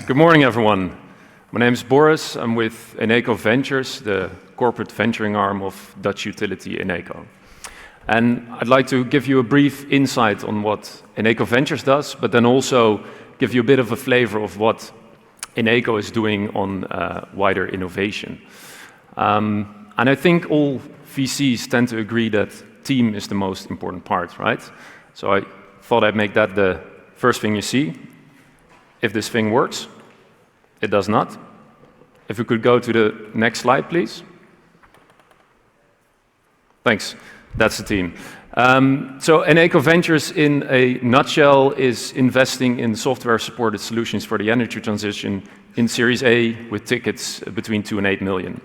Good morning, everyone. My name is Boris. I'm with Eneco Ventures, the corporate venturing arm of Dutch utility Eneco. And I'd like to give you a brief insight on what Eneco Ventures does, but then also give you a bit of a flavor of what Eneco is doing on wider innovation. And I think all VCs tend to agree that team is the most important part, right? So I thought I'd make that the first thing you see. If this thing works, it does not. If we could go to the next slide, please. Thanks. That's the team. So Eneco Ventures, in a nutshell, is investing in software-supported solutions for the energy transition in Series A with tickets between 2 and 8 million.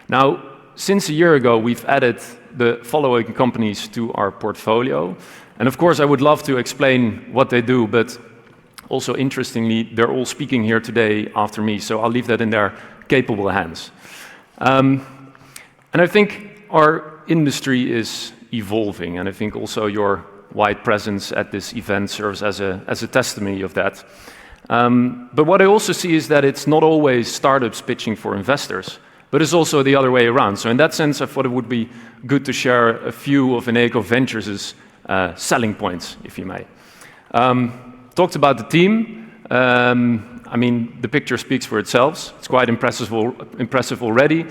Now, since a year ago, we've added the following companies to our portfolio. And of course, I would love to explain what they do, but also interestingly, they're all speaking here today after me, so I'll leave that in their capable hands. And I think our industry is evolving, and I think also your wide presence at this event serves as a testimony of that. But what I also see is that it's not always startups pitching for investors, but it's also the other way around. So in that sense, I thought it would be good to share a few of Eneco Ventures' selling points, if you may. Talked about the team. I mean, the picture speaks for itself. It's quite impressive already.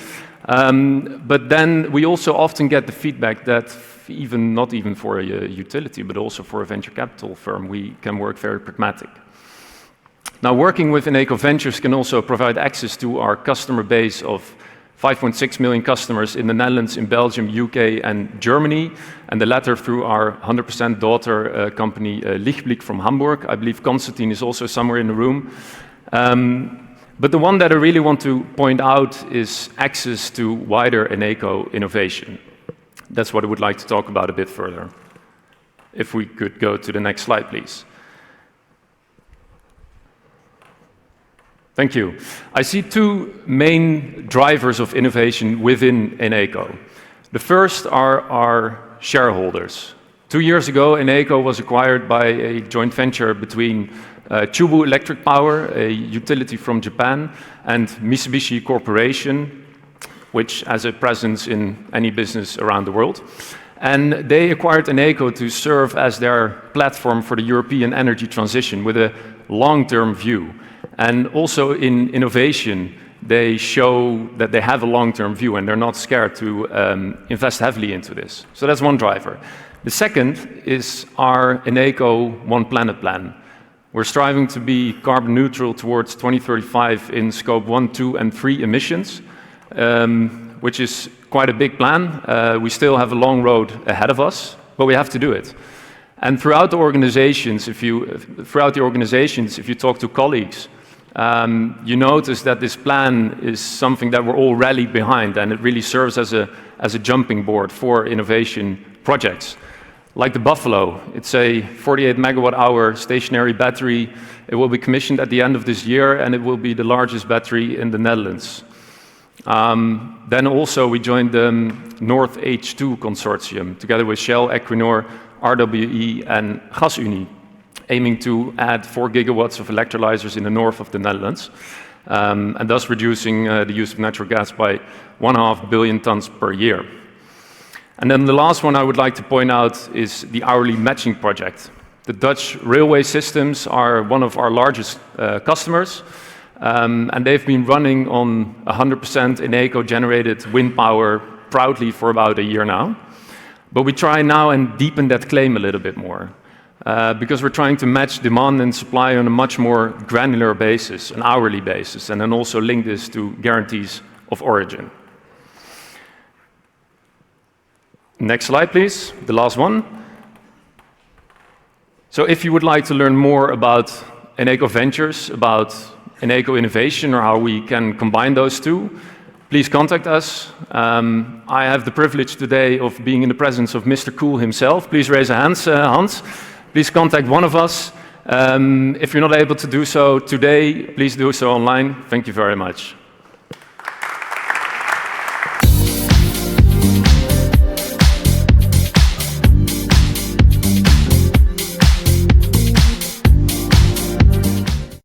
But then we also often get the feedback that not even for a utility, but also for a venture capital firm, we can work very pragmatic. Now, working with Eneco Ventures can also provide access to our customer base of 5.6 million customers in the Netherlands, in Belgium, UK, and Germany, and the latter through our 100% daughter company, Lichtblick from Hamburg. I believe Konstantin is also somewhere in the room. But the one that I really want to point out is access to wider Eneco innovation. That's what I would like to talk about a bit further. If we could go to the next slide, please. Thank you. I see two main drivers of innovation within Eneco. The first are our shareholders. 2 years ago, Eneco was acquired by a joint venture between Chubu Electric Power, a utility from Japan, and Mitsubishi Corporation, which has a presence in any business around the world. And they acquired Eneco to serve as their platform for the European energy transition with a long-term view. And also in innovation, they show that they have a long-term view and they're not scared to invest heavily into this. So that's one driver. The second is our Eneco One Planet plan. We're striving to be carbon neutral towards 2035 in scope 1, 2, and 3 emissions, which is quite a big plan. We still have a long road ahead of us, but we have to do it. And throughout the organizations, if you talk to colleagues, you notice that this plan is something that we're all rallied behind, and it really serves as a jumping board for innovation projects. Like the Buffalo, it's a 48 megawatt-hour stationary battery. It will be commissioned at the end of this year, and it will be the largest battery in the Netherlands. Then also we joined the North H2 consortium, together with Shell, Equinor, RWE, and GasUnie, aiming to add 4 gigawatts of electrolyzers in the north of the Netherlands, and thus reducing the use of natural gas by 1.5 billion tons per year. And then the last one I would like to point out is the hourly matching project. The Dutch railway systems are one of our largest customers, and they've been running on 100% Eneco-generated wind power proudly for about a year now. But we try now and deepen that claim a little bit more. Because we're trying to match demand and supply on a much more granular basis, an hourly basis, and then also link this to guarantees of origin. Next slide, please, the last one. So if you would like to learn more about Eneco Ventures, about Eneco Innovation, or how we can combine those two, please contact us. I have the privilege today of being in the presence of Mr. Cool himself. Please raise a hand, Hans. Please contact one of us. If you're not able to do so today, please do so online. Thank you very much.